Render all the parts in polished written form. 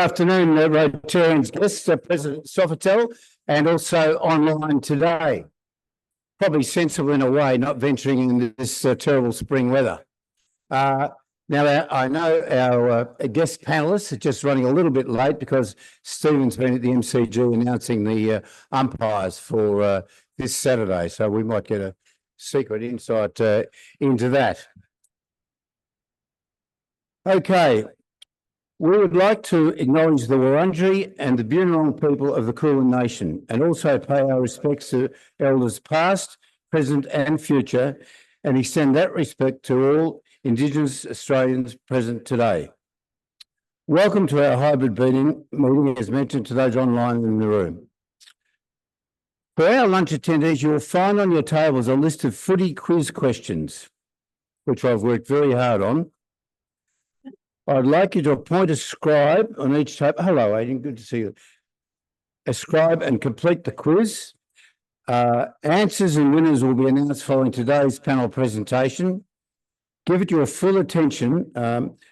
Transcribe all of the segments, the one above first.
afternoon, Rotarians guests, President Sofitel, and also online today. Probably sensible in a way, not venturing in this terrible spring weather. Now, I know our guest panellists are just running a little bit late because Stephen's been at the MCG announcing the umpires for this Saturday, so we might get a secret insight into that. Okay. We would like to acknowledge the Wurundjeri and the Bunurong people of the Kulin Nation and also pay our respects to elders past, present and future, and extend that respect to all Indigenous Australians present today. Welcome to our hybrid meeting, as mentioned, to those online in the room. For our lunch attendees, you will find on your tables a list of footy quiz questions, which I've worked very hard on. I'd like you to appoint a scribe on each table. Hello, Aidan, good to see you. A scribe and complete the quiz. Answers and winners will be announced following today's panel presentation. Give it your full attention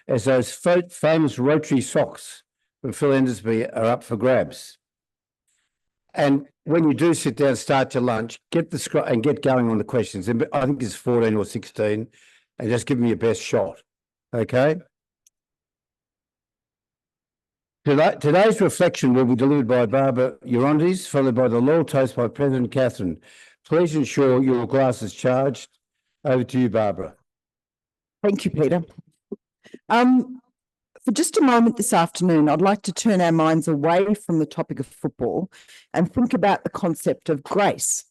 as those famous Rotary socks from Phil Endersby are up for grabs. And when you do sit down, start your lunch, get the scribe and get going on the questions. And I think it's 14 or 16, and just give me your best shot. Okay? Today's reflection will be delivered by Barbara Urondis, followed by the law toast by President Catherine. Please ensure your glass is charged. Over to you, Barbara. Thank you, Peter. For just a moment this afternoon, I'd like to turn our minds away from the topic of football and think about the concept of grace.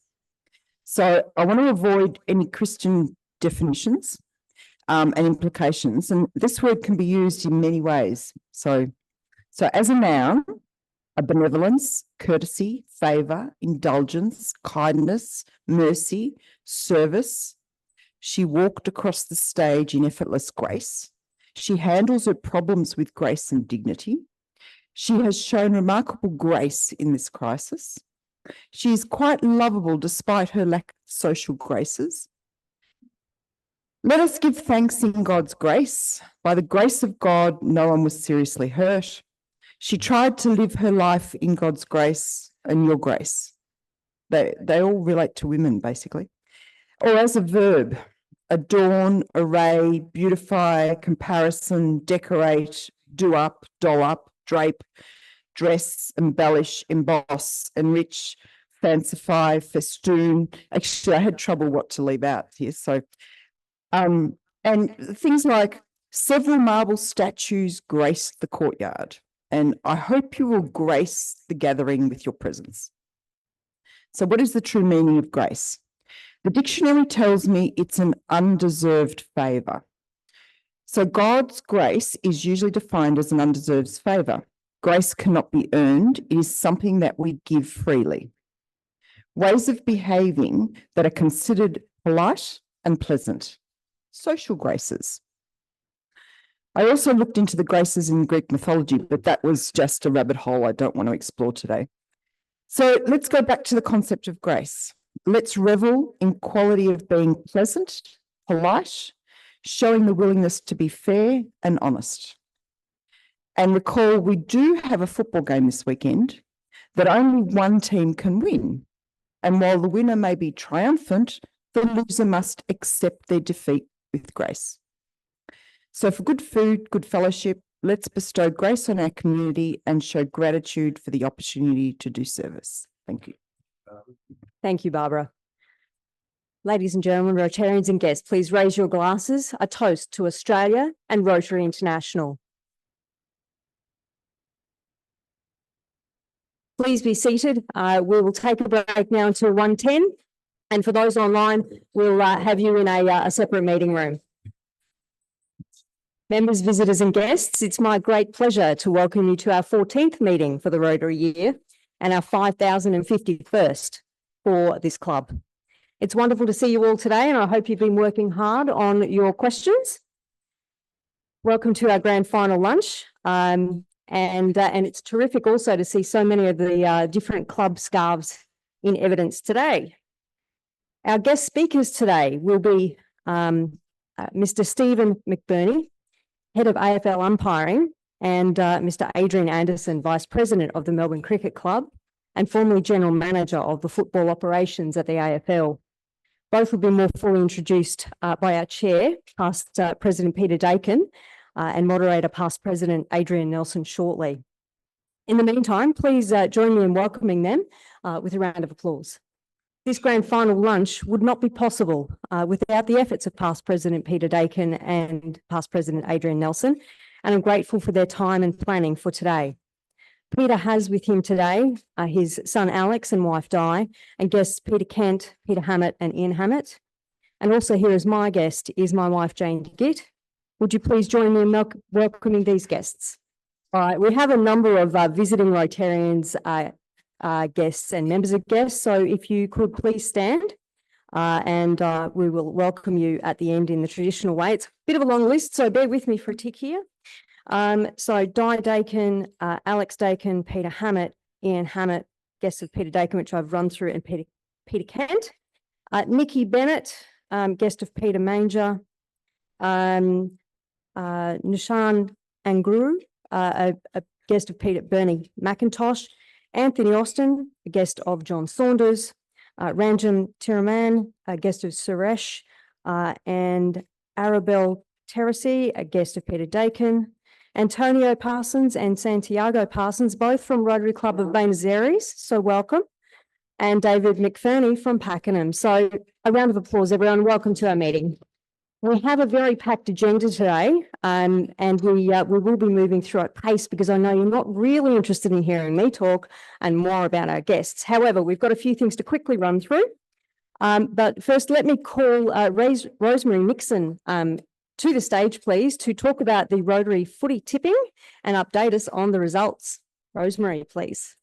So I want to avoid any Christian definitions and implications, and this word can be used in many ways. So as a noun, a benevolence, courtesy, favour, indulgence, kindness, mercy, service. She walked across the stage in effortless grace. She handles her problems with grace and dignity. She has shown remarkable grace in this crisis. She is quite lovable despite her lack of social graces. Let us give thanks in God's grace. By the grace of God, no one was seriously hurt. She tried to live her life in God's grace and your grace. They all relate to women, basically. Or as a verb, adorn, array, beautify, comparison, decorate, do up, doll up, drape, dress, embellish, emboss, enrich, fancify, festoon. Actually, I had trouble what to leave out here. So, and things like several marble statues graced the courtyard. And I hope you will grace the gathering with your presence. So what is the true meaning of grace? The dictionary tells me it's an undeserved favour. So God's grace is usually defined as an undeserved favour. Grace cannot be earned. It is something that we give freely. Ways of behaving that are considered polite and pleasant. Social graces. I also looked into the graces in Greek mythology, but that was just a rabbit hole I don't want to explore today. So let's go back to the concept of grace. Let's revel in quality of being pleasant, polite, showing the willingness to be fair and honest. And recall, we do have a football game this weekend that only one team can win. And while the winner may be triumphant, the loser must accept their defeat with grace. So for good food, good fellowship, let's bestow grace on our community and show gratitude for the opportunity to do service. Thank you. Thank you, Barbara. Ladies and gentlemen, Rotarians and guests, please raise your glasses. A toast to Australia and Rotary International. Please be seated. We will take a break now until 1:10. And for those online, we'll have you in a separate meeting room. Members, visitors and guests, it's my great pleasure to welcome you to our 14th meeting for the Rotary year and our 5,051st for this club. It's wonderful to see you all today, and I hope you've been working hard on your questions. Welcome to our grand final lunch. And it's terrific also to see so many of the different club scarves in evidence today. Our guest speakers today will be Mr. Stephen McBurney, Head of AFL Umpiring, and Mr. Adrian Anderson, Vice President of the Melbourne Cricket Club and formerly General Manager of the football operations at the AFL. Both will be more fully introduced by our Chair, past President Peter Dakin, and Moderator, past President Adrian Nelson shortly. In the meantime, please join me in welcoming them with a round of applause. This grand final lunch would not be possible without the efforts of past President Peter Dakin and past President Adrian Nelson, and I'm grateful for their time and planning for today. Peter has with him today his son Alex and wife Di, and guests Peter Kent, Peter Hammett and Ian Hammett. And also here as my guest is my wife Jane DeGitt. Would you please join me in welcoming these guests? All right, we have a number of visiting Rotarians, guests and members of guests. So if you could please stand and we will welcome you at the end in the traditional way. It's a bit of a long list, so bear with me for a tick here. So Di Dakin, Alex Dakin, Peter Hammett, Ian Hammett, guests of Peter Dakin, which I've run through, and Peter Kent. Nikki Bennett, guest of Peter Manger. Nishan Anguru, a guest of Bernie McIntosh. Anthony Austin, a guest of John Saunders. Ranjan Tiraman, a guest of Suresh. And Arabelle Terracy, a guest of Peter Dakin. Antonio Parsons and Santiago Parsons, both from Rotary Club of Buenos Aires, so welcome. And David McFerney from Pakenham. So a round of applause, everyone. Welcome to our meeting. We have a very packed agenda today, and we will be moving through at pace because I know you're not really interested in hearing me talk and more about our guests. However, we've got a few things to quickly run through. But first, let me call Rosemary Nixon to the stage, please, to talk about the Rotary footy tipping and update us on the results. Rosemary, please.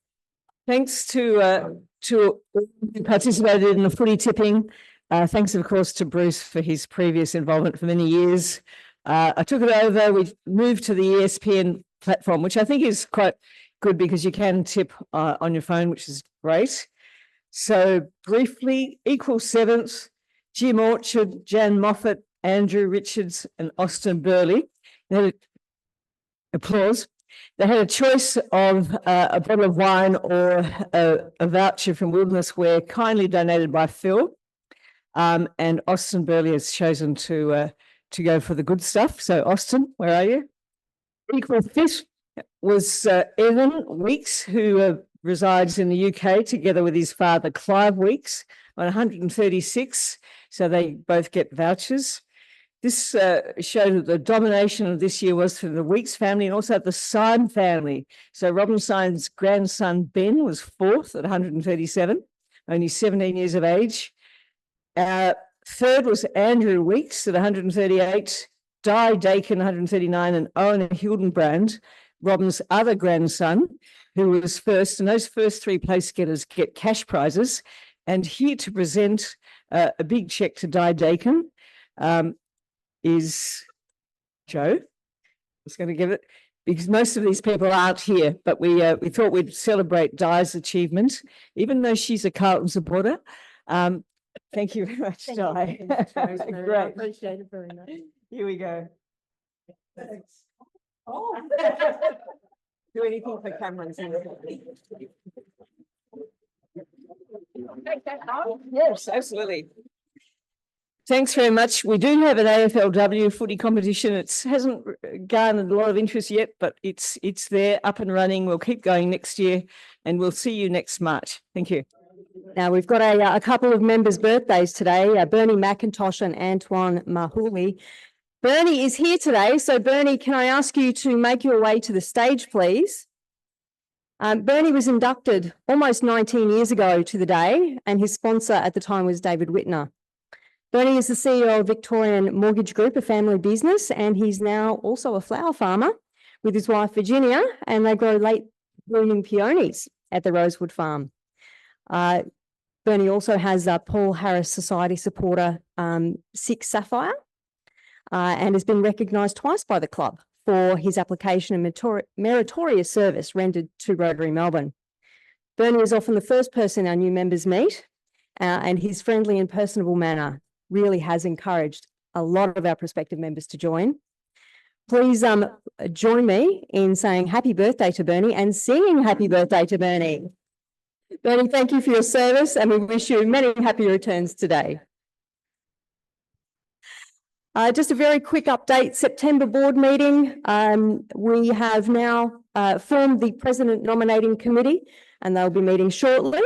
Thanks to all who participated in the footy tipping. Thanks, of course, to Bruce for his previous involvement for many years. I took it over. We've moved to the ESPN platform, which I think is quite good because you can tip on your phone, which is great. So briefly, equal seventh, Jim Orchard, Jan Moffat, Andrew Richards and Austin Burley. They had applause. They had a choice of a bottle of wine or a voucher from Wilderness Wear, kindly donated by Phil. And Austin Burley has chosen to go for the good stuff. So Austin, where are you? Equal fifth was Evan Weeks, who resides in the UK together with his father, Clive Weeks, on 136. So they both get vouchers. This showed that the domination of this year was for the Weeks family and also the Syme family. So Robin Syme's grandson, Ben, was fourth at 137, only 17 years of age. Third was Andrew Weeks at 138, Di Dakin, 139, and Owen Hildenbrand, Robin's other grandson, who was first. And those first three place getters get cash prizes. And here to present a big check to Di Dakin is Joe. I was going to give it because most of these people aren't here, but we thought we'd celebrate Di's achievement, even though she's a Carlton supporter. Thank you very much, Di. Great. I appreciate it very much. Here we go. Thanks. Oh. Do anything for cameras. Yes, absolutely. Thanks very much. We do have an AFLW footy competition. It hasn't garnered a lot of interest yet, but it's there, up and running. We'll keep going next year, and we'll see you next March. Thank you. Now, we've got a couple of members' birthdays today, Bernie McIntosh and Antoine Mahuli. Bernie is here today. So, Bernie, can I ask you to make your way to the stage, please? Bernie was inducted almost 19 years ago to the day, and his sponsor at the time was David Whitner. Bernie is the CEO of Victorian Mortgage Group, a family business, and he's now also a flower farmer with his wife, Virginia, and they grow late blooming peonies at the Rosewood Farm. Bernie also has a Paul Harris Society supporter, 6 Sapphire, and has been recognised twice by the club for his application and meritorious service rendered to Rotary Melbourne. Bernie is often the first person our new members meet, and his friendly and personable manner really has encouraged a lot of our prospective members to join. please join me in saying happy birthday to Bernie and singing happy birthday to Bernie. Bernie, thank you for your service and we wish you many happy returns today. Just a very quick update, September board meeting. We have now formed the President Nominating Committee and they'll be meeting shortly.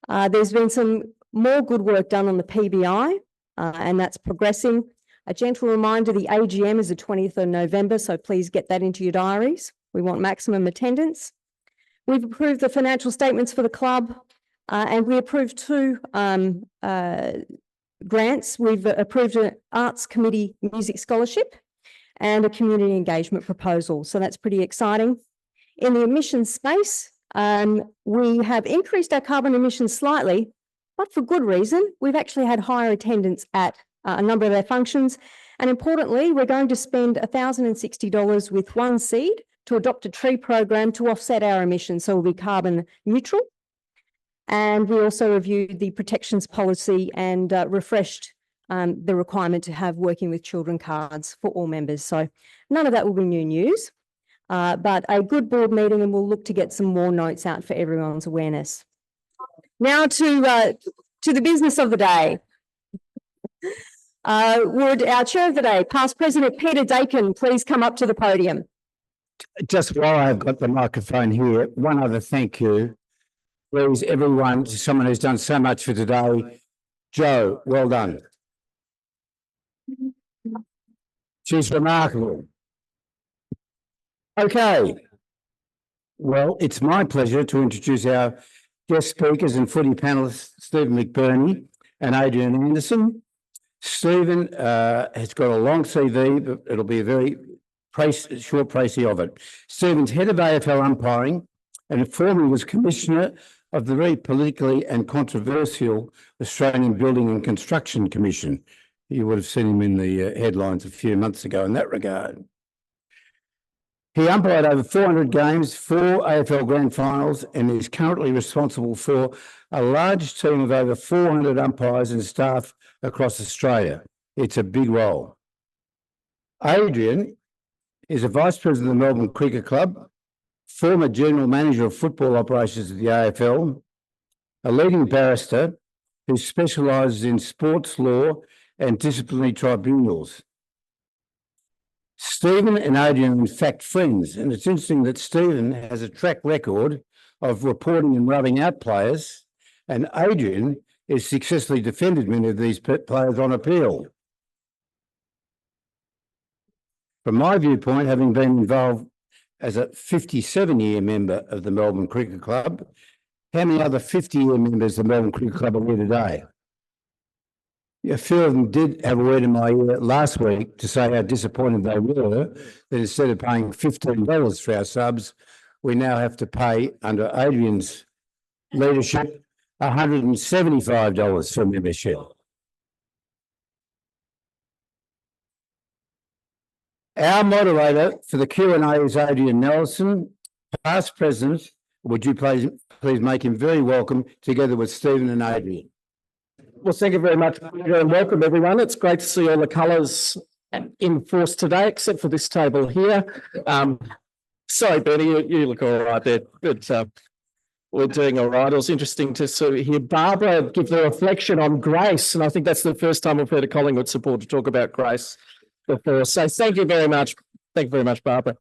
There's been some more good work done on the PBI and that's progressing. A gentle reminder, the AGM is the 20th of November, so please get that into your diaries. We want maximum attendance. We've approved the financial statements for the club and we approved two grants. We've approved an Arts Committee Music Scholarship and a community engagement proposal. So that's pretty exciting. In the emissions space, we have increased our carbon emissions slightly, but for good reason. We've actually had higher attendance at a number of our functions. And importantly, we're going to spend $1,060 with One Seed to adopt a tree program to offset our emissions. So we'll be carbon neutral. And we also reviewed the protections policy and refreshed the requirement to have working with children cards for all members. So none of that will be new news, but a good board meeting and we'll look to get some more notes out for everyone's awareness. Now to the business of the day. Would our chair of the day, past President Peter Dakin, please come up to the podium? Just while I've got the microphone here, one other thank you. Please, everyone, to someone who's done so much for today. Jo, well done. She's remarkable. Okay. Well, it's my pleasure to introduce our guest speakers and footy panellists, Stephen McBurney and Adrian Anderson. Stephen has got a long CV, but it'll be a very short précis of it. Stephen's head of AFL umpiring and formerly was commissioner of the very politically and controversial Australian Building and Construction Commission. You would have seen him in the headlines a few months ago in that regard. He umpired over 400 games, 4 AFL grand finals, and is currently responsible for a large team of over 400 umpires and staff across Australia. It's a big role. Adrian is a vice president of the Melbourne Cricket Club, former general manager of football operations at the AFL, a leading barrister who specialises in sports law and disciplinary tribunals. Stephen and Adrian are in fact friends, and it's interesting that Stephen has a track record of reporting and rubbing out players, and Adrian has successfully defended many of these players on appeal. From my viewpoint, having been involved as a 57-year member of the Melbourne Cricket Club, how many other 50-year members of the Melbourne Cricket Club are here today? A few of them did have a word in my ear last week to say how disappointed they were that instead of paying $15 for our subs, we now have to pay, under Adrian's leadership, $175 for membership. Our moderator for the Q&A is Adrian Nelson, past president. Would you please make him very welcome, together with Stephen and Adrian. Well, thank you very much, Peter, and welcome everyone. It's great to see all the colours in force today, except for this table here. Sorry, Bernie, you look all right there, but we're doing all right. It was interesting to sort of hear Barbara give the reflection on grace, and I think that's the first time we've heard a Collingwood supporter talk about grace before. So thank you very much. Thank you very much, Barbara.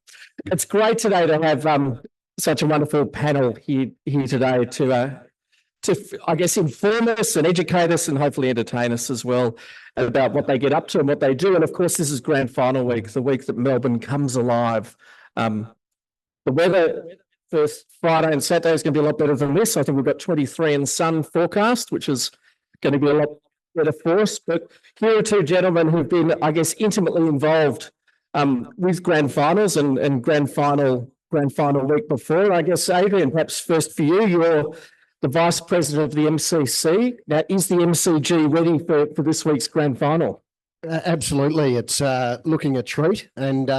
It's great today to have such a wonderful panel here today to I guess, inform us and educate us and hopefully entertain us as well about what they get up to and what they do. And of course, this is grand final week, the week that Melbourne comes alive. The weather first Friday and Saturday is going to be a lot better than this. I think we've got 23 and sun forecast, which is going to be a lot better for us. But here are two gentlemen who've been, I guess, intimately involved with grand finals and grand final week before. And I guess, Adrian, perhaps first for you, you're the Vice President of the MCC. Now, is the MCG ready for this week's grand final? Absolutely. It's looking a treat. And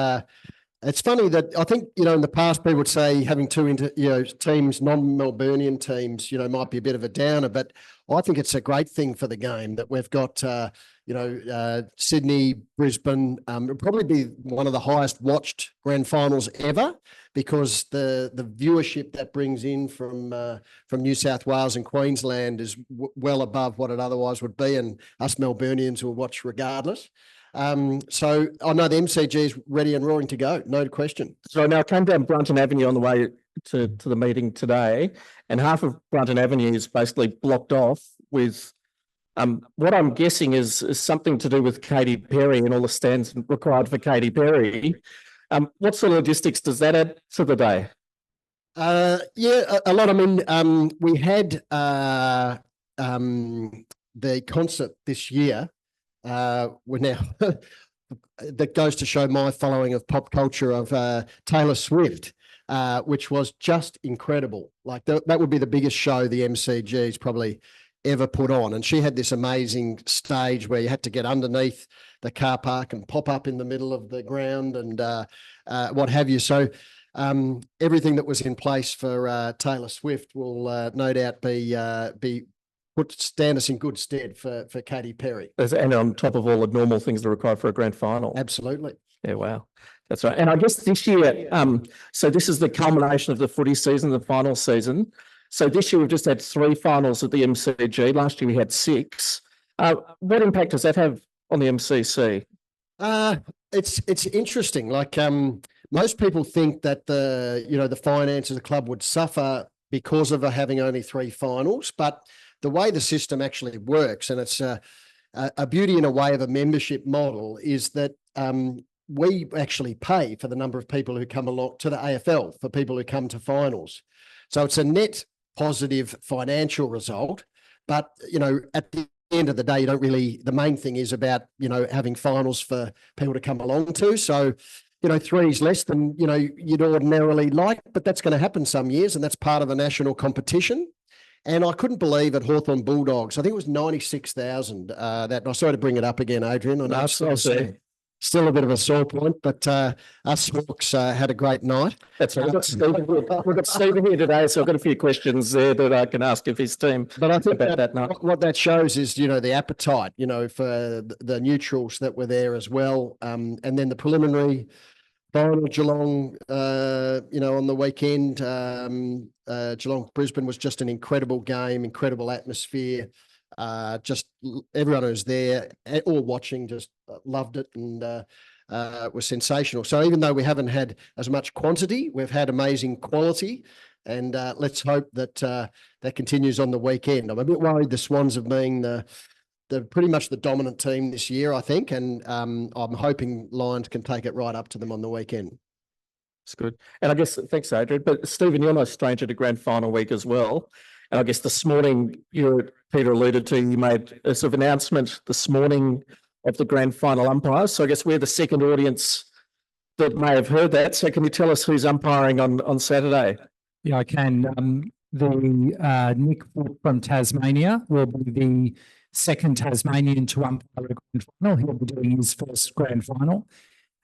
It's funny that I think, in the past people would say having two teams, non-Melburnian teams, might be a bit of a downer, but I think it's a great thing for the game that we've got, Sydney, Brisbane, it'll probably be one of the highest watched grand finals ever because the viewership that brings in from New South Wales and Queensland is well above what it otherwise would be, and us Melburnians will watch regardless. So I know the MCG is ready and roaring to go, no question. So now I came down Brunton Avenue on the way to the meeting today, and half of Brunton Avenue is basically blocked off with what I'm guessing is something to do with Katy Perry and all the stands required for Katy Perry. What sort of logistics does that add to the day? Yeah, a lot. I mean, we had the concert this year. We're now that goes to show my following of pop culture of Taylor Swift, which was just incredible. Like that would be the biggest show the MCG's probably ever put on. And she had this amazing stage where you had to get underneath the car park and pop up in the middle of the ground and what have you. So everything that was in place for Taylor Swift will no doubt be stand us in good stead for Katy Perry. And on top of all the normal things that are required for a grand final. Absolutely. Yeah, wow. That's right. And I guess this year, so this is the culmination of the footy season, the final season. So this year we've just had 3 finals at the MCG. Last year we had 6. What impact does that have on the MCC? It's interesting. Like most people think that the finances of the club would suffer because of having only 3 finals, but the way the system actually works, and it's a beauty in a way of a membership model, is that we actually pay for the number of people who come along to the AFL, for people who come to finals. So it's a net positive financial result, but at the end of the day, you don't really, the main thing is about having finals for people to come along to. So 3 is less than you'd ordinarily like, but that's going to happen some years, and that's part of a national competition. And I couldn't believe at Hawthorn Bulldogs, I think it was 96,000. That I'm sorry to bring it up again, Adrian. I know it's still a bit of a sore point, but us Hawks had a great night. That's right. We've got Stephen here today, so I've got a few questions there that I can ask of his team. But I think about that night. What that shows is, the appetite, for the neutrals that were there as well. And then the preliminary final Geelong, on the weekend, Geelong Brisbane was just an incredible game, incredible atmosphere. Just everyone who was there or watching just loved it and was sensational. So even though we haven't had as much quantity, we've had amazing quality, and let's hope that that continues on the weekend. I'm a bit worried the Swans have been the pretty much the dominant team this year, I think, and I'm hoping Lions can take it right up to them on the weekend. That's good. And I guess, thanks, Adrian. But Stephen, you're no stranger to grand final week as well. And I guess this morning, Peter alluded to, you made a sort of announcement this morning of the grand final umpires. So I guess we're the second audience that may have heard that. So can you tell us who's umpiring on Saturday? Yeah, I can. Nick from Tasmania will be the second Tasmanian to umpire a grand final. He'll be doing his first grand final.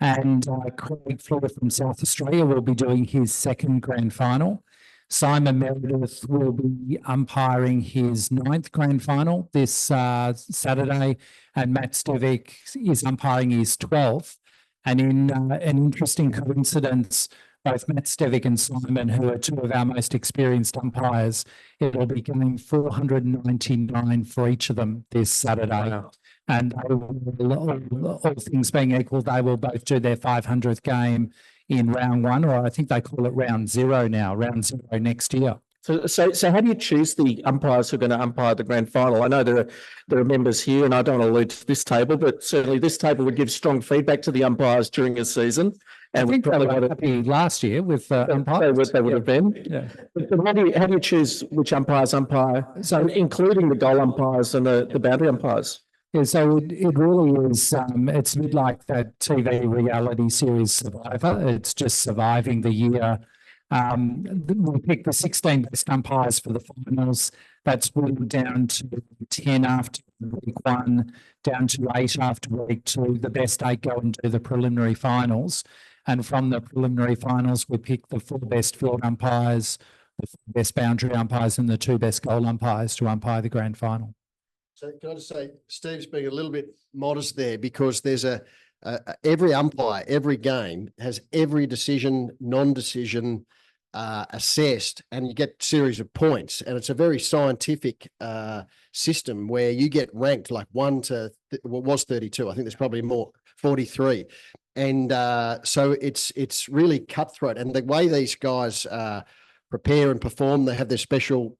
And Craig Fleur from South Australia will be doing his second grand final. Simon Meredith will be umpiring his 9th grand final this Saturday, and Matt Stevic is umpiring his 12th. And in an interesting coincidence, both Matt Stevic and Simon, who are 2 of our most experienced umpires, it'll be going 499 for each of them this Saturday. Wow. And they will, all things being equal, they will both do their 500th game in round 1, or I think they call it round 0 now, round 0 next year. So how do you choose the umpires who are going to umpire the grand final? I know there are members here, and I don't want to allude to this table, but certainly this table would give strong feedback to the umpires during a season. And I think they were happy last year with umpires. They would have been. Yeah. But how do you choose which umpires umpire? So including the goal umpires and the boundary umpires. Yeah, so it really is, it's a bit like that TV reality series Survivor. It's just surviving the year. We picked the 16 best umpires for the finals. That's whittled down to 10 after week 1, down to 8 after week 2. The best 8 go and do the preliminary finals. And from the preliminary finals, we picked the 4 best field umpires, the 4 best boundary umpires and the 2 best goal umpires to umpire the grand final. So can I just say, Steve's being a little bit modest there because there's every umpire, every game has every decision, non-decision assessed, and you get a series of points. And it's a very scientific system where you get ranked like 1 to, what was 32. I think there's probably more, 43. And so it's really cutthroat. And the way these guys prepare and perform, they have their special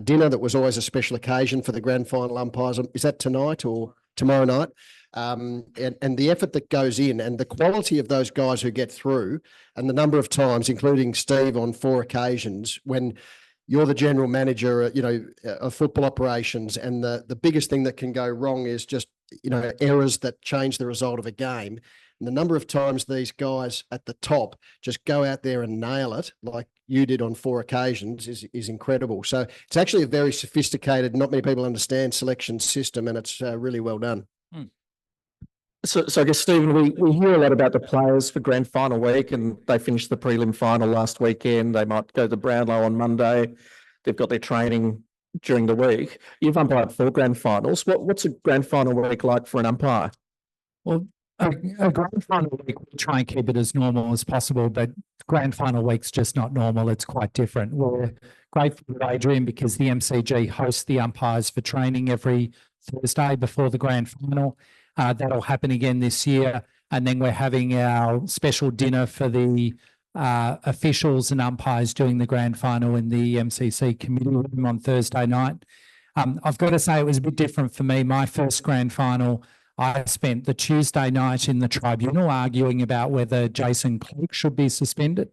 dinner that was always a special occasion for the grand final umpires. Is that tonight or tomorrow night? And the effort that goes in and the quality of those guys who get through and the number of times, including Steve on 4 occasions, when you're the general manager, of football operations, and the biggest thing that can go wrong is just, errors that change the result of a game. And the number of times these guys at the top just go out there and nail it, like you did on 4 occasions, is incredible. So it's actually a very sophisticated, not many people understand, selection system, and it's really well done. So I guess, Stephen, we hear a lot about the players for grand final week, and they finished the prelim final last weekend. They might go to Brownlow on Monday. They've got their training during the week. You've umpired 4 grand finals. What's a grand final week like for an umpire? Well, a grand final week, we try and keep it as normal as possible, but grand final week's just not normal. It's quite different. We're grateful to Adrian because the MCG hosts the umpires for training every Thursday before the grand final. That'll happen again this year. And then we're having our special dinner for the officials and umpires doing the grand final in the MCC committee room on Thursday night. I've got to say it was a bit different for me. My first grand final, I spent the Tuesday night in the tribunal arguing about whether Jason Clerk should be suspended.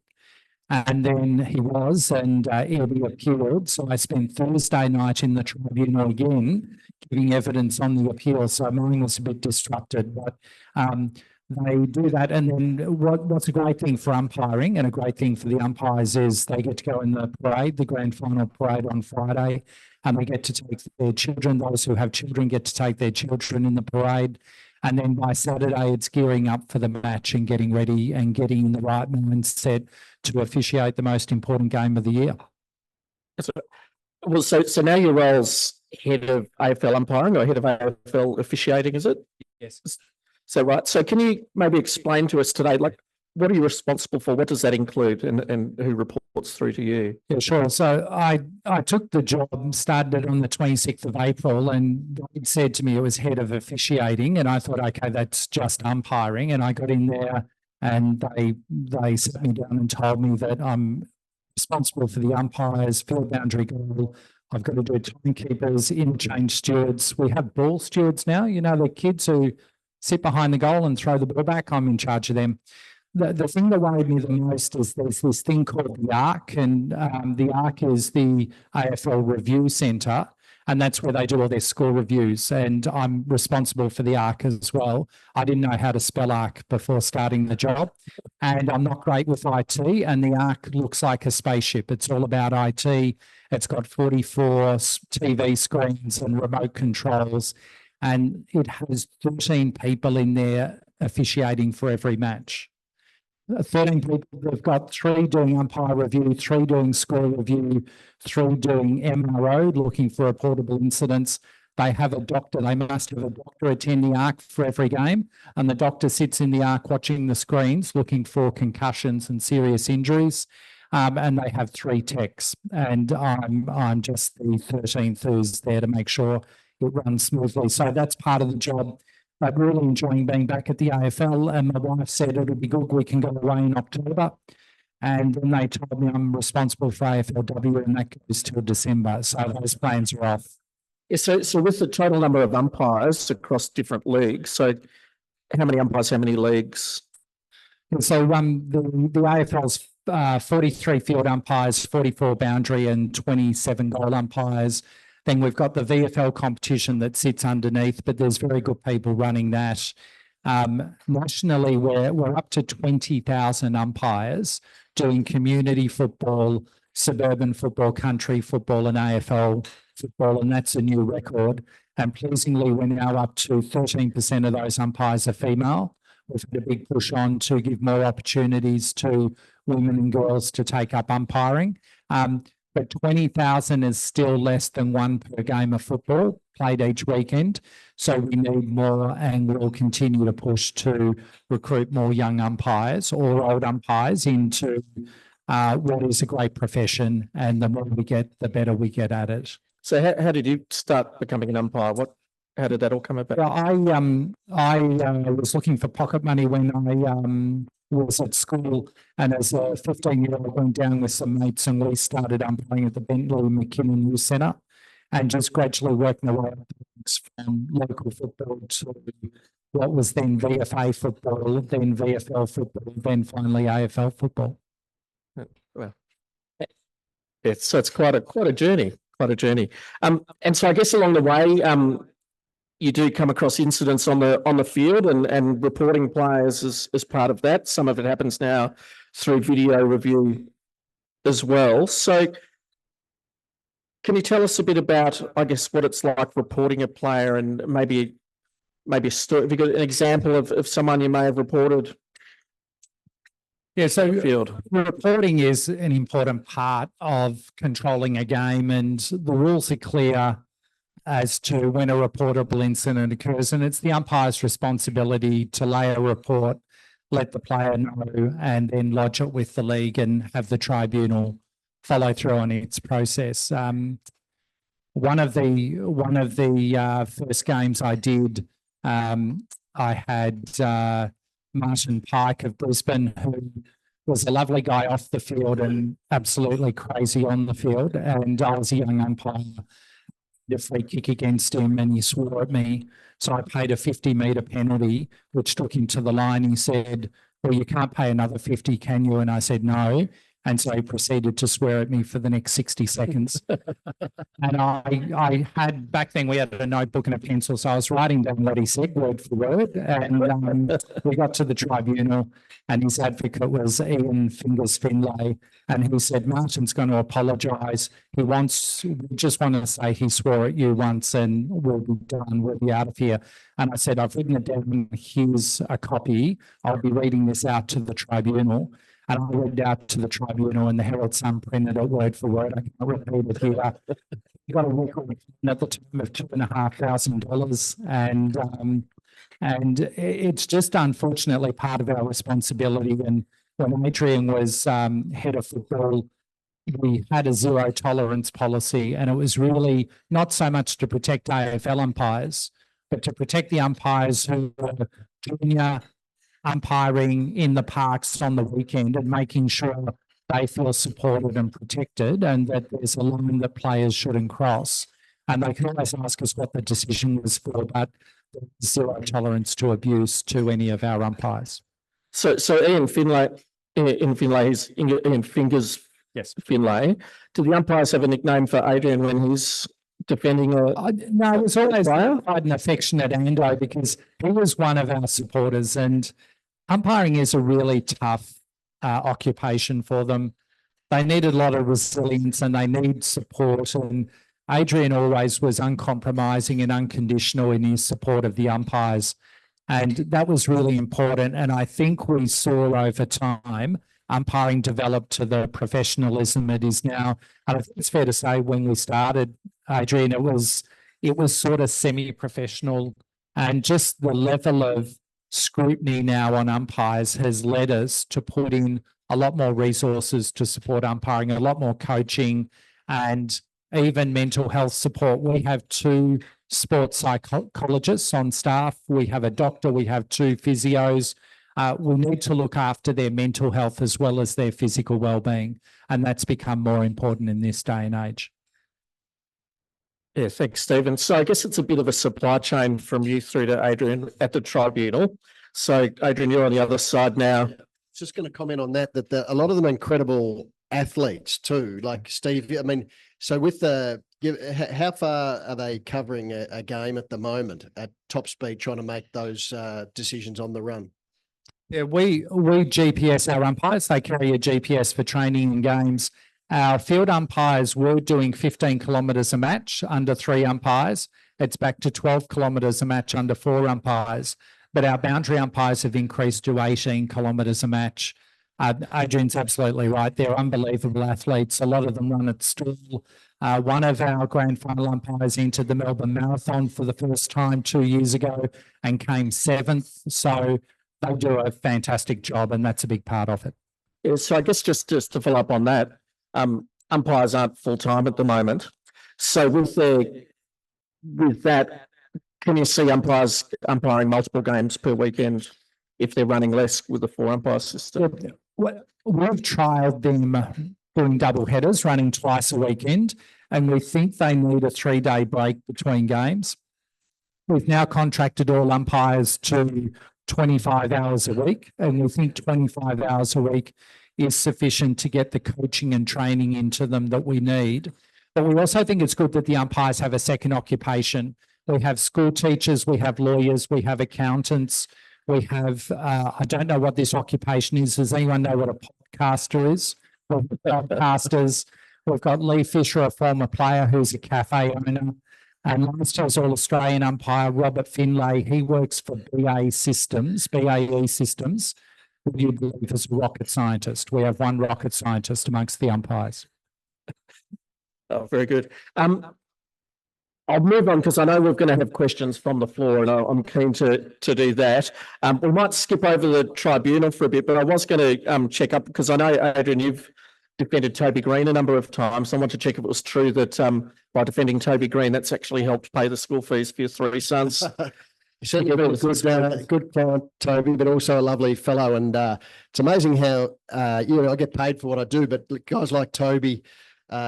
And then he was, and he'll be appealed. So I spent Thursday night in the tribunal again, giving evidence on the appeal. So mine was a bit disrupted, but they do that. And then what's a great thing for umpiring and a great thing for the umpires is they get to go in the parade, the grand final parade on Friday, and they get to take their children. Those who have children get to take their children in the parade. And then by Saturday, it's gearing up for the match and getting ready and getting in the right mindset to officiate the most important game of the year. So now your role's head of AFL umpiring or head of AFL officiating, is it? Yes. So right. So can you maybe explain to us today, like, what are you responsible for? What does that include, and who reports through to you? Yeah, sure. So I took the job, started it on the 26th of April, and it said to me it was head of officiating, and I thought, okay, that's just umpiring. And I got in there, and they sat me down and told me that I'm responsible for the umpires, field boundary goal. I've got to do timekeepers, interchange stewards. We have ball stewards now. The kids who sit behind the goal and throw the ball back. I'm in charge of them. The thing that worried me the most is there's this thing called the ARC, and the ARC is the AFL Review Centre, and that's where they do all their score reviews, and I'm responsible for the ARC as well. I didn't know how to spell ARC before starting the job, and I'm not great with IT, and the ARC looks like a spaceship. It's all about IT. It's got 44 TV screens and remote controls, and it has 13 people in there officiating for every match. 13 people. They've got 3 doing umpire review, 3 doing score review, 3 doing MRO, looking for reportable incidents. They have a doctor. They must have a doctor attend the ARC for every game, and the doctor sits in the ARC watching the screens, looking for concussions and serious injuries. And they have 3 techs, and I'm just the 13th who's there to make sure it runs smoothly. So that's part of the job. I'm really enjoying being back at the AFL, and my wife said it'll be good, we can go away in October. And then they told me I'm responsible for AFLW, and that goes till December. So those plans are off. Yeah, so with the total number of umpires across different leagues, so how many umpires, how many leagues? And so the AFL's 43 field umpires, 44 boundary and 27 goal umpires. Then we've got the VFL competition that sits underneath, but there's very good people running that. Nationally, we're up to 20,000 umpires doing community football, suburban football, country football and AFL football, and that's a new record. And pleasingly, we're now up to 13% of those umpires are female, we've had a big push on to give more opportunities to women and girls to take up umpiring. But 20,000 is still less than one per game of football played each weekend. So we need more, and we'll continue to push to recruit more young umpires or old umpires into what is a great profession. And the more we get, the better we get at it. So how did you start becoming an umpire? How did that all come about? Well, I was looking for pocket money when I was at school, and as a 15-year-old, I went down with some mates and we started umpiring at the Bentley McKinnon Youth Centre, and just gradually working our way up from local football to what was then VFA football, then VFL football, then finally AFL football. Well, so it's quite a journey, and so I guess along the way, you do come across incidents on the field and reporting players as part of that. Some of it happens now through video review as well. So can you tell us a bit about, I guess, what it's like reporting a player, and maybe a story, if you got an example of someone you may have reported? Yeah, so field. Reporting is an important part of controlling a game, and the rules are clear as to when a reportable incident occurs, and it's the umpire's responsibility to lay a report, let the player know, and then lodge it with the league and have the tribunal follow through on its process. One of the first games I did, I had Martin Pike of Brisbane, who was a lovely guy off the field and absolutely crazy on the field, and I was a young umpire. A free kick against him, and he swore at me. So I paid a 50-metre penalty, which took him to the line. He said, "Well, you can't pay another 50, can you?" And I said, "No." And so he proceeded to swear at me for the next 60 seconds. And I had, back then we had a notebook and a pencil, so I was writing down what he said word for word. And we got to the tribunal, and his advocate was Ian Fingers Finlay. And he said, "Martin's going to apologise. We just want to say he swore at you once and we'll be done. We'll be out of here." And I said, "I've written it down. Here's a copy. I'll be reading this out to the tribunal." And I read out to the tribunal, and the Herald Sun printed it word for word. I can't repeat it here. He got a record at the time of $2,500, and it's just unfortunately part of our responsibility. And when Adrian was head of football, we had a zero tolerance policy, and it was really not so much to protect AFL umpires, but to protect the umpires who were junior umpiring in the parks on the weekend, and making sure they feel supported and protected, and that there's a line that players shouldn't cross. And they can always ask us what the decision was for, but zero tolerance to abuse to any of our umpires. So Ian Fingers, yes, Finlay. Do the umpires have a nickname for Adrian when he's defending no, it was always quite an affectionate Ando, because he was one of our supporters, and umpiring is a really tough occupation for them. They need a lot of resilience and they need support, and Adrian always was uncompromising and unconditional in his support of the umpires, and that was really important. And I think we saw over time umpiring develop to the professionalism it is now. And I think it's fair to say when we started, Adrian, it was sort of semi-professional, and just the level of scrutiny now on umpires has led us to put in a lot more resources to support umpiring, a lot more coaching, and even mental health support. We have 2 sports psychologists on staff. We have a doctor. We have 2 physios. We need to look after their mental health as well as their physical well-being, and that's become more important in this day and age. Yeah, thanks, Stephen. So I guess it's a bit of a supply chain from you through to Adrian at the tribunal. So Adrian, you're on the other side now. Just going to comment on that a lot of them are incredible athletes too, like Steve. I mean, so with how far are they covering a game at the moment at top speed, trying to make those decisions on the run? Yeah, we GPS our umpires. They carry a GPS for training and games. Our field umpires were doing 15 kilometres a match under 3 umpires. It's back to 12 kilometres a match under 4 umpires. but our boundary umpires have increased to 18 kilometres a match. Adrian's absolutely right. They're unbelievable athletes. A lot of them run at school. One of our grand final umpires entered the Melbourne Marathon for the first time 2 years ago and came 7th. So they do a fantastic job, and that's a big part of it. Yeah, so I guess just to follow up on that, umpires aren't full-time at the moment. So with that, can you see umpires umpiring multiple games per weekend if they're running less with the 4 umpire system? Well, we've trialled them doing double headers, running twice a weekend, and we think they need a 3-day break between games. We've now contracted all umpires to 25 hours a week, and we think 25 hours a week is sufficient to get the coaching and training into them that we need. But we also think it's good that the umpires have a second occupation. We have school teachers, we have lawyers, we have accountants, we have, I don't know what this occupation is. Does anyone know what a podcaster is? We've got podcasters. We've got Lee Fisher, a former player who's a cafe owner. And last year's All-Australian umpire, Robert Finlay, he works for BAE Systems, who you believe is a rocket scientist. We have one rocket scientist amongst the umpires. Oh, very good. I'll move on because I know we're going to have questions from the floor, and I'm keen to do that. We might skip over the tribunal for a bit, but I was going to check up because I know, Adrian, you've defended Toby Green a number of times. I want to check if it was true that by defending Toby Green, that's actually helped pay the school fees for your 3 sons. Certainly been a good client, Toby, but also a lovely fellow. And it's amazing how, I get paid for what I do, but guys like Toby,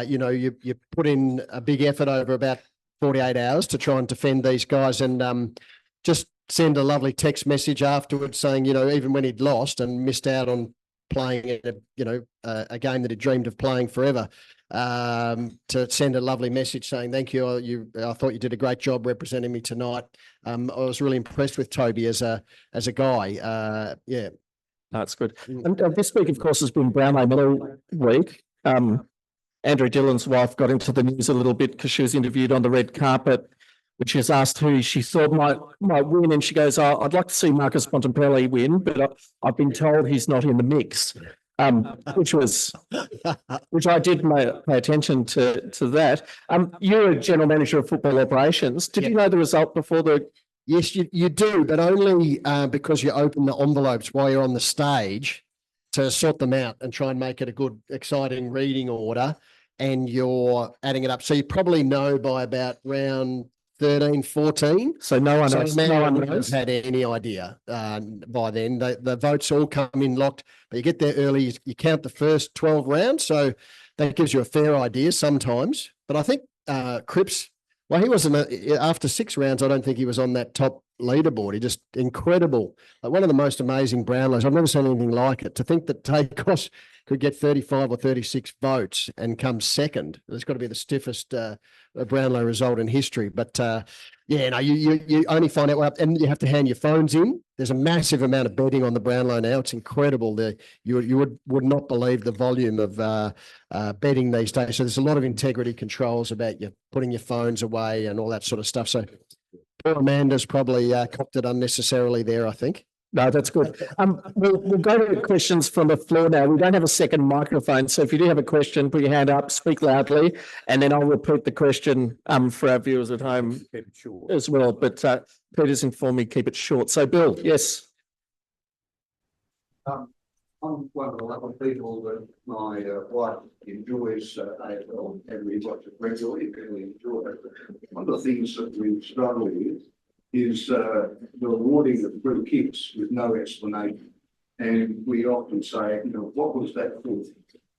you put in a big effort over about 48 hours to try and defend these guys, and just send a lovely text message afterwards saying, even when he'd lost and missed out on playing in a game that he dreamed of playing forever, to send a lovely message saying, thank you. I thought you did a great job representing me tonight. I was really impressed with Toby as a guy. Yeah. That's good. And this week, of course, has been Brownlow Medal Week. Andrew Dillon's wife got into the news a little bit because she was interviewed on the red carpet, which she was asked who she thought might win, and she goes, I'd like to see Marcus Bontempelli win, but I've been told he's not in the mix, which I did pay attention to that. You're a general manager of football operations. Did you know the result before the... Yes, you do, but only because you open the envelopes while you're on the stage to sort them out and try and make it a good, exciting reading order, and you're adding it up. So you probably know by about round 13, 14. So no one has had any idea by then. The votes all come in locked, but you get there early, you count the first 12 rounds. So that gives you a fair idea sometimes. But I think Cripps, well, he wasn't, after 6 rounds, I don't think he was on that top leaderboard. He just incredible. Like one of the most amazing Brownlows. I've never seen anything like it. To think that Taycos could get 35 or 36 votes and come second. It's got to be the stiffest Brownlow result in history. But you only find out, and you have to hand your phones in. There's a massive amount of betting on the Brownlow now. It's incredible. You would not believe the volume of betting these days. So there's a lot of integrity controls about you putting your phones away and all that sort of stuff. So poor Amanda's probably copped it unnecessarily there, I think. No, that's good. We'll go to questions from the floor now. We don't have a second microphone, so if you do have a question, put your hand up, speak loudly, and then I'll repeat the question for our viewers at home as well. But Peter's informed me, keep it short. So, Bill, yes. I'm one of the lucky people that my wife enjoys AFL, and we watch it regularly, and we enjoy it. One of the things that we struggle with is the awarding of free kicks with no explanation. And we often say, what was that for?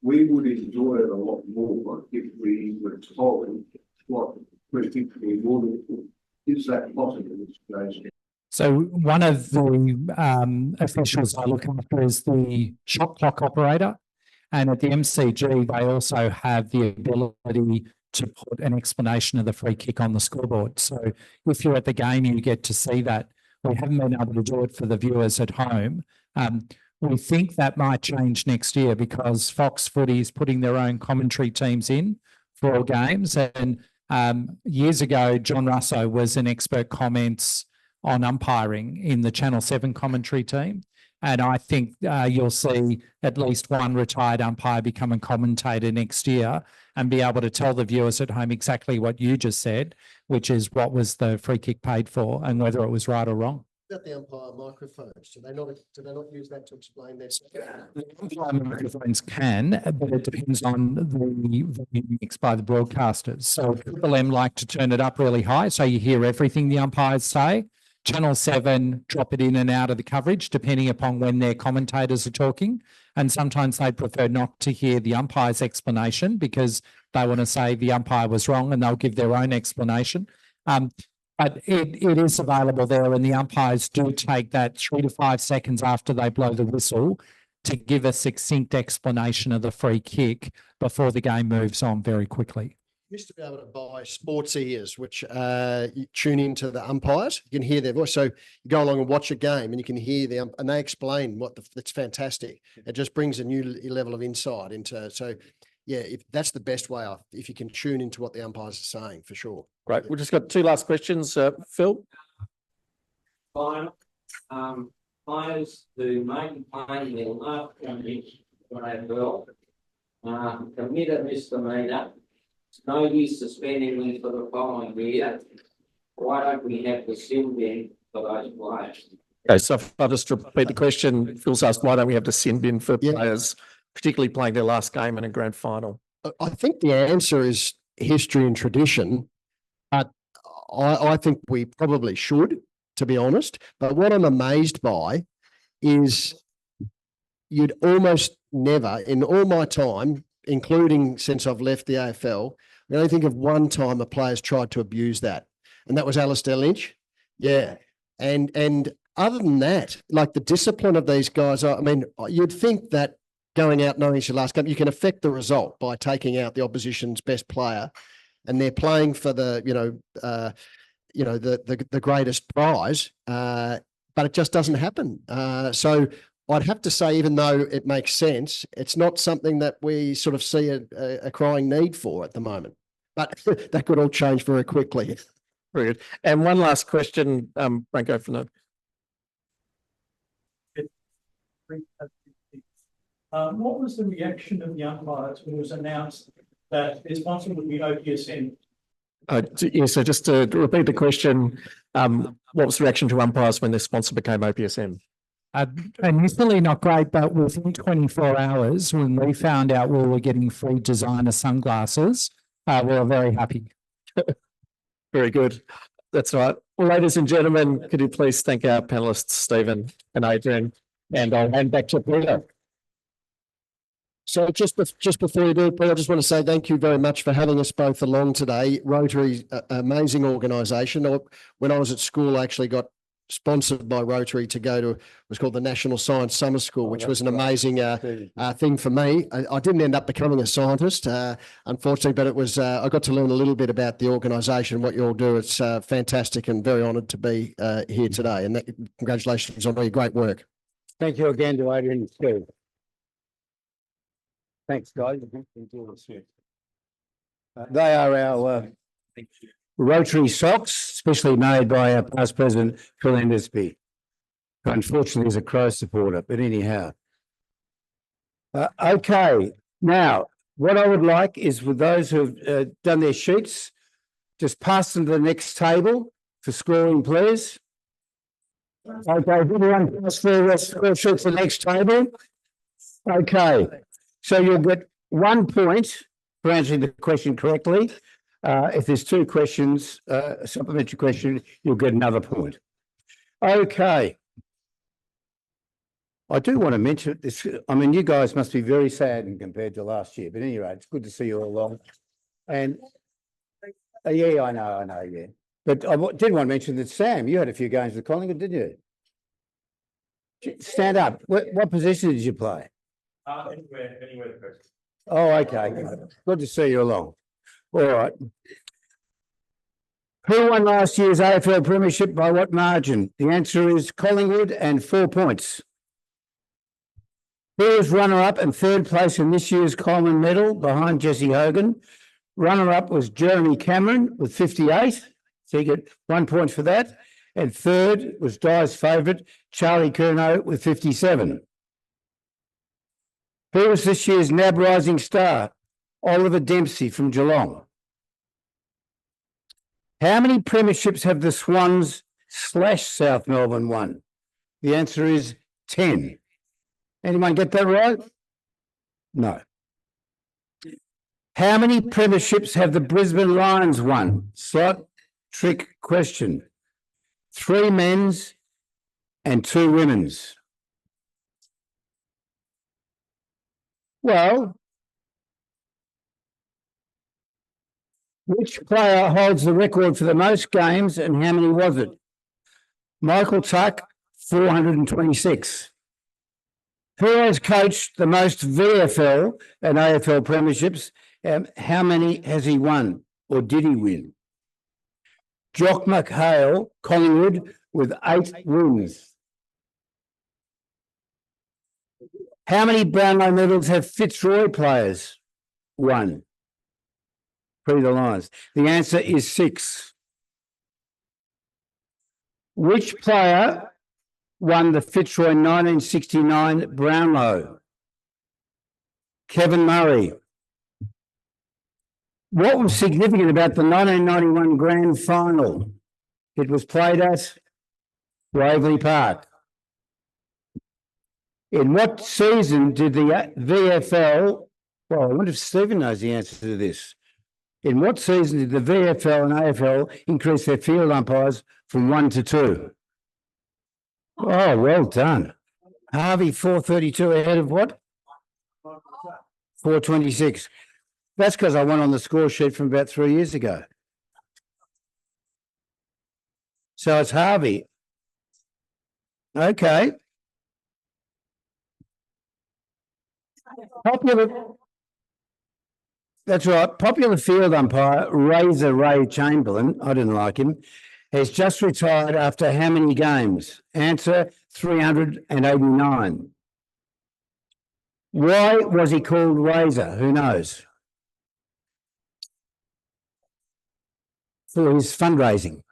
We would enjoy it a lot more if we were told what free kicks we awarded for. Is that possible in today's game? So one of the officials I look after is the shot clock operator. And at the MCG, they also have the ability to put an explanation of the free kick on the scoreboard. So if you're at the game, you get to see that. We haven't been able to do it for the viewers at home. We think that might change next year because Fox Footy is putting their own commentary teams in for all games. And years ago, John Russo was an expert comments on umpiring in the Channel 7 commentary team. And I think you'll see at least one retired umpire become a commentator next year and be able to tell the viewers at home exactly what you just said, which is what was the free kick paid for and whether it was right or wrong. About the umpire microphones, do they not use that to explain their? The umpire microphones can, but it depends on the volume mix by the broadcasters. So Triple M like to turn it up really high so you hear everything the umpires say. Channel 7 drop it in and out of the coverage depending upon when their commentators are talking. And sometimes they prefer not to hear the umpire's explanation because they want to say the umpire was wrong and they'll give their own explanation. But it is available there, and the umpires do take that 3 to 5 seconds after they blow the whistle to give a succinct explanation of the free kick before the game moves on very quickly. Used to be able to buy sports ears, which you tune into the umpires. You can hear their voice. So you go along and watch a game, and you can hear them, and they explain that's fantastic. It just brings a new level of insight into. So, yeah, if that's the best way. If you can tune into what the umpires are saying, for sure. Great. We've just got 2 last questions, Phil. Fine. Players who may be playing their last match for AFL commit a misdemeanor. It's no use suspending them for the following year. Why don't we have the sin bin for those players? Okay, so if I'll just repeat the question. Phil's asked, why don't we have the sin bin for players, particularly playing their last game in a grand final? I think the answer is history and tradition, but I think we probably should, to be honest. But what I'm amazed by is you'd almost never, in all my time, including since I've left the AFL, I only think of one time a player's tried to abuse that, and that was Alistair Lynch. Yeah. And other than that, like the discipline of these guys, I mean, you'd think that going out knowing it's your last game, you can affect the result by taking out the opposition's best player, and they're playing for the greatest prize, but it just doesn't happen. So I'd have to say, even though it makes sense, it's not something that we sort of see a crying need for at the moment. But that could all change very quickly. Very good. And one last question, Branko, from the. What was the reaction of the umpires when it was announced that their sponsor would be OPSN? So just to repeat the question, what was the reaction to umpires when their sponsor became OPSM? Initially not great, but within 24 hours, when we found out we were getting free designer sunglasses, we were very happy. Very good. That's right. Well, ladies and gentlemen, could you please thank our panelists, Stephen and Adrian, and I'll hand back to Peter. So just before you do it, I just want to say thank you very much for having us both along today. Rotary, amazing organisation. When I was at school, I actually got sponsored by Rotary to go to, it was called the National Science Summer School, which was an amazing thing for me. I didn't end up becoming a scientist, unfortunately, but it was, I got to learn a little bit about the organisation, what you all do. It's fantastic, and very honoured to be here today. And congratulations on all your great work. Thank you again to Adrian and Steve. Thanks, guys. They are our Rotary socks, specially made by our past president, Phil Endesby, who unfortunately is a Crow supporter, but anyhow. Okay, now, what I would like is for those who have done their sheets, just pass them to the next table for scoring, please. Okay, everyone pass their score sheet to the next table. Okay, so you'll get 1 point for answering the question correctly. If there's 2 questions, a supplementary question, you'll get another point. Okay. I do want to mention this. I mean, you guys must be very saddened compared to last year, but anyway, it's good to see you all along. And yeah, I know, yeah. But I did want to mention that, Sam, you had a few games with Collingwood, didn't you? Stand up. What position did you play? Anywhere the person. Oh, okay. Good to see you along. All right. Who won last year's AFL Premiership by what margin? The answer is Collingwood and 4 points. Who was runner-up and 3rd place in this year's Coleman medal behind Jesse Hogan? Runner-up was Jeremy Cameron with 58. So you get 1 point for that. And third was Di's favourite, Charlie Curnow, with 57. Who was this year's NAB Rising Star? Oliver Dempsey from Geelong. How many premierships have the Swans / South Melbourne won? The answer is 10. Anyone get that right? No. How many premierships have the Brisbane Lions won? Slight trick question. 3 men's and 2 women's. Well, which player holds the record for the most games and how many was it? Michael Tuck, 426. Who has coached the most VFL and AFL premierships? How many has he won or did he win? Jock McHale, Collingwood, with 8 wins. How many Brownlow medals have Fitzroy players won? Pre the Lions. The answer is 6. Which player won the Fitzroy 1969 Brownlow? Kevin Murray. What was significant about the 1991 Grand Final? It was played at Waverley Park. In what season did the VFL, well, I wonder if Stephen knows the answer to this. In what season did the VFL and AFL increase their field umpires from 1 to 2? Oh, well done. Harvey, 432 ahead of what? 426. That's because I won on the score sheet from about 3 years ago. So it's Harvey. Okay. That's right. Popular field umpire Razor Ray Chamberlain, I didn't like him, has just retired after how many games? Answer, 389. Why was he called Razor? Who knows? For his fundraising.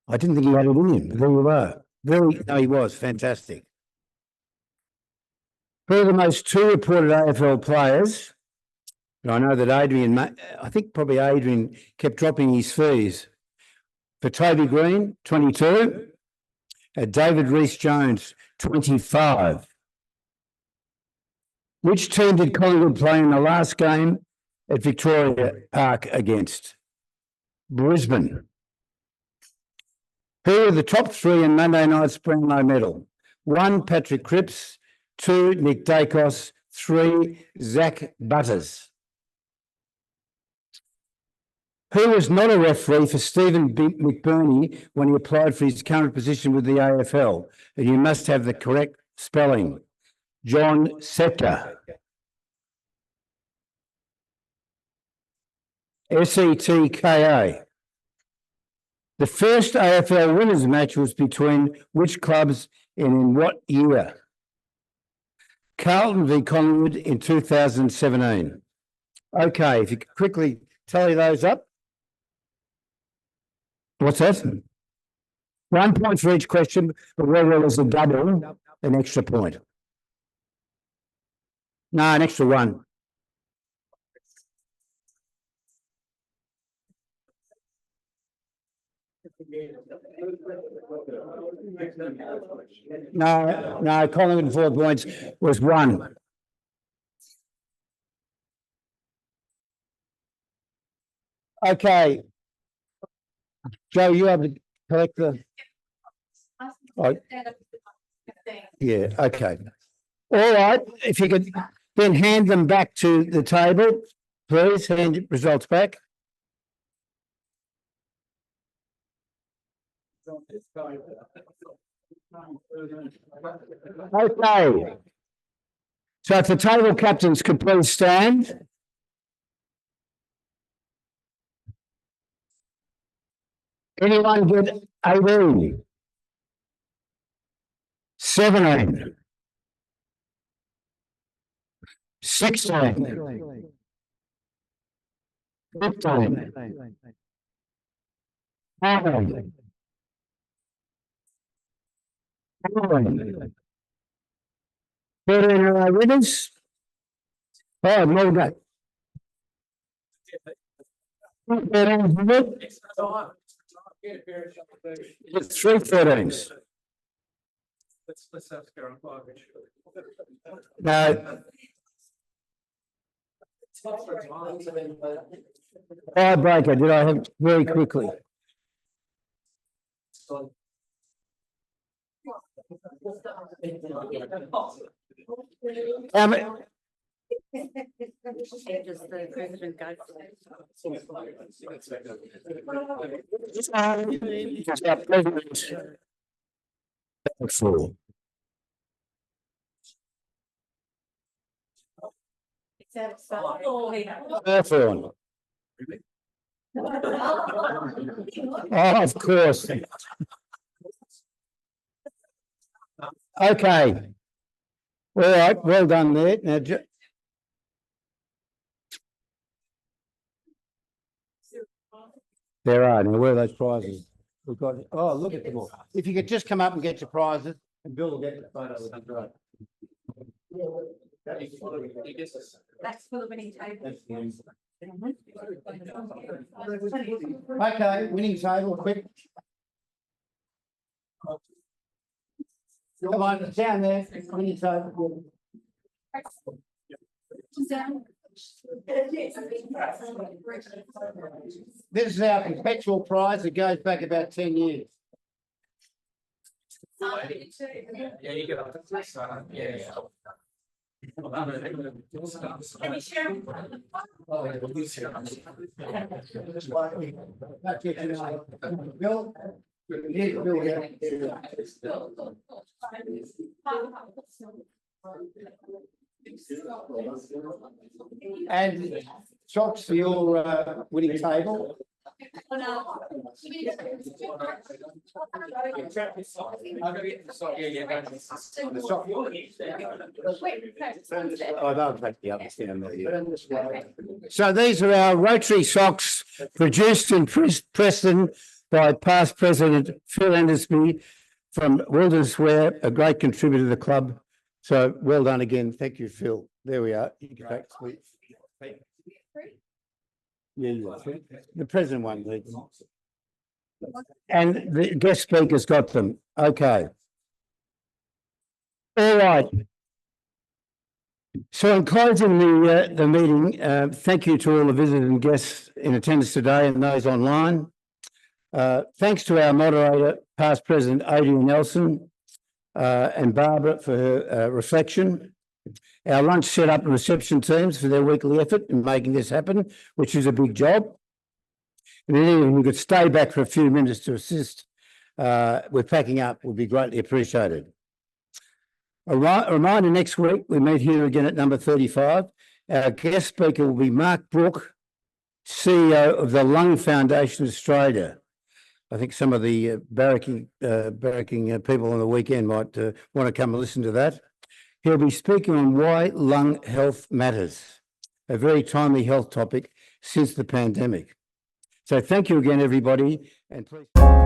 I didn't think he had it in him, but there you are. No, he was fantastic. Who are the most 2 reported AFL players? I know that I think probably Adrian kept dropping his fees. For Toby Green, 22. David Rees-Jones, 25. Which team did Collingwood play in the last game at Victoria Park against? Brisbane. Who are the top 3 in Monday night's Brownlow medal? 1, Patrick Cripps. 2, Nick Dacos. 3, Zach Butters. Who was not a referee for Stephen McBurney when he applied for his current position with the AFL? And you must have the correct spelling. John Setka. Setka. The first AFL winners match was between which clubs and in what year? Carlton v Collingwood in 2017. Okay, if you could quickly tally those up. What's that? 1 point for each question, but where there was a double, an extra point. No, an extra 1. No, Collingwood 4 points was 1. Okay. Joe, you have to collect the. Oh. Yeah, okay. All right, if you could then hand them back to the table, please, hand results back. Okay. So if the table captains could please stand. Anyone get 18? 17? 16? 15? 14? 13 are our winners. Oh, well done. 13, it's 3 13s. Let's ask her on five. No. Breaker, did I have very quickly? Does the president go? Four. Hawthorne. Oh, of course. Okay. All right, well done there. Now, there are. Now, where are those prizes? We've got, oh, look at them all. If you could just come up and get your prizes, and Bill will get the photos. That'd be great. That's for the winning table. Okay, winning table, quick. Come on, it's down there, winning table. This is our perpetual prize. It goes back about 10 years. Yeah, you get up. Yeah. Bill? Here's Bill here. And socks for your winning table. So these are our Rotary socks produced in Preston by past President Phil Endersby from Wilderness Wear, a great contributor to the club. So well done again. Thank you, Phil. There we are. You can take the present one, please. And the guest speaker's got them. Okay. All right. So in closing the meeting, thank you to all the visitors and guests in attendance today and those online. Thanks to our moderator, past President Adrian Nelson, and Barbara for her reflection. Our lunch set up and reception teams for their weekly effort in making this happen, which is a big job. And if you could stay back for a few minutes to assist with packing up would be greatly appreciated. A reminder, next week we meet here again at number 35. Our guest speaker will be Mark Brook, CEO of the Lung Foundation Australia. I think some of the barracking people on the weekend might want to come and listen to that. He'll be speaking on why lung health matters, a very timely health topic since the pandemic. So thank you again, everybody, and please.